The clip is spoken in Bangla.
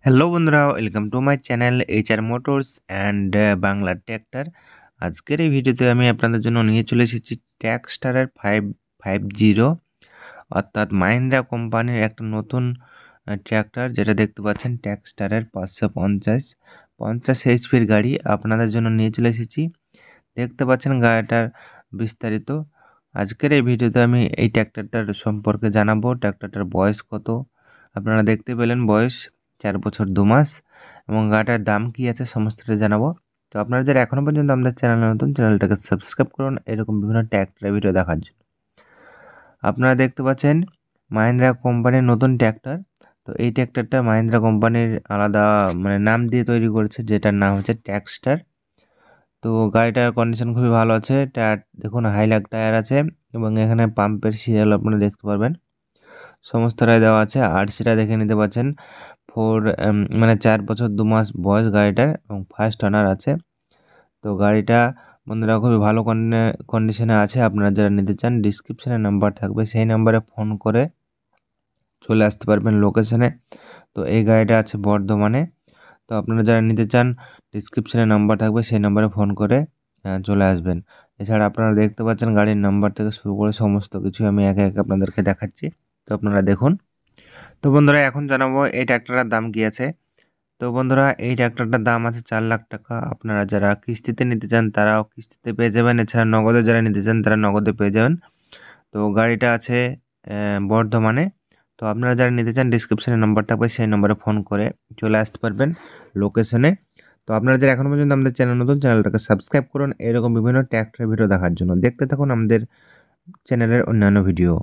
হ্যালো বন্ধুরা, welcome to my channel HR motors and Bangla tractor. আজকের এই ভিডিওতে আমি আপনাদের জন্য নিয়ে চলে এসেছি ট্র্যাক্সটারের 550, অর্থাৎ মাহিন্দ্রা কোম্পানির একটা নতুন ট্র্যাক্টর, যেটা দেখতে পাচ্ছেন ট্র্যাক্সটারের 550 এইচপির গাড়ি আপনাদের জন্য নিয়ে চলে এসেছি। দেখতে পাচ্ছেন গাড়িটার বিস্তারিত। আজকের এই ভিডিওতে আমি এই ট্র্যাক্টরটার সম্পর্কে জানাবো। ট্র্যাক্টরটার বয়স কত আপনারা দেখতে পেলেন, বয়স 4 বছর 2 মাস, এবং গাড়িটার দাম কী আছে সমস্তটা জানাবো। তো আপনারা যারা এখনও পর্যন্ত আমাদের চ্যানেলে নতুন, চ্যানেলটাকে সাবস্ক্রাইব করুন এরকম বিভিন্ন ট্র্যাক্টরের ভিডিও দেখার জন্য। আপনারা দেখতে পাচ্ছেন মাহিন্দ্রা কোম্পানির নতুন ট্র্যাক্টর। তো এই ট্র্যাক্টরটা মাহিন্দ্রা কোম্পানির আলাদা নাম দিয়ে তৈরি করেছে, যেটার নাম হচ্ছে ট্র্যাক্সটার। তো গাড়িটার কন্ডিশন খুবই ভালো আছে। টায়ার দেখুন, হাইলাক টায়ার আছে, এবং এখানে পাম্পের সিরিয়াল আপনারা দেখতে পারবেন, সমস্তটাই দেওয়া আছে। আরসিটা দেখে নিতে পারছেন। 4 বছর 2 মাস বয়স গাড়িটার, এবং ফার্স্ট ওনার আছে। তো গাড়িটা বন্ধুরা খুবই ভালো কন্ডিশনে আছে। আপনারা যারা নিতে চান, ডিসক্রিপশানে নাম্বার থাকবে, সেই নাম্বারে ফোন করে চলে আসতে পারবেন লোকেশনে। তো এই গাড়িটা আছে বর্ধমানে। তো আপনারা যারা নিতে চান, ডিসক্রিপশানে নাম্বার থাকবে, সেই নাম্বারে ফোন করে চলে আসবেন। এছাড়া আপনারা দেখতে পাচ্ছেন গাড়ির নাম্বার থেকে শুরু করে সমস্ত কিছু আমি একে একে আপনাদেরকে দেখাচ্ছি। তো আপনারা দেখুন। তো বন্ধুরা এখন জানাবো এই ট্র্যাক্টরের দাম কী আছে। তো বন্ধুরা এই ট্র্যাক্টরটার দাম আছে 4 লাখ টাকা। আপনারা যারা কিস্তিতে নিতে চান তারাও কিস্তিতে পেয়ে যাবেন, এছাড়া নগদে যারা নিতে চান তারা নগদে পেয়ে যাবেন। তো গাড়িটা আছে বর্ধমানে। তো আপনারা যারা নিতে চান, ডিসক্রিপশানে নাম্বার থাকবে, সেই নম্বরে ফোন করে চলে আসতে পারবেন লোকেশনে। তো আপনারা যারা এখনও পর্যন্ত আমাদের চ্যানেল নতুন, চ্যানেলটাকে সাবস্ক্রাইব করুন এরকম বিভিন্ন ট্র্যাক্টরের ভিডিও দেখার জন্য। দেখতে থাকুন আমাদের চ্যানেলের অন্যান্য ভিডিও।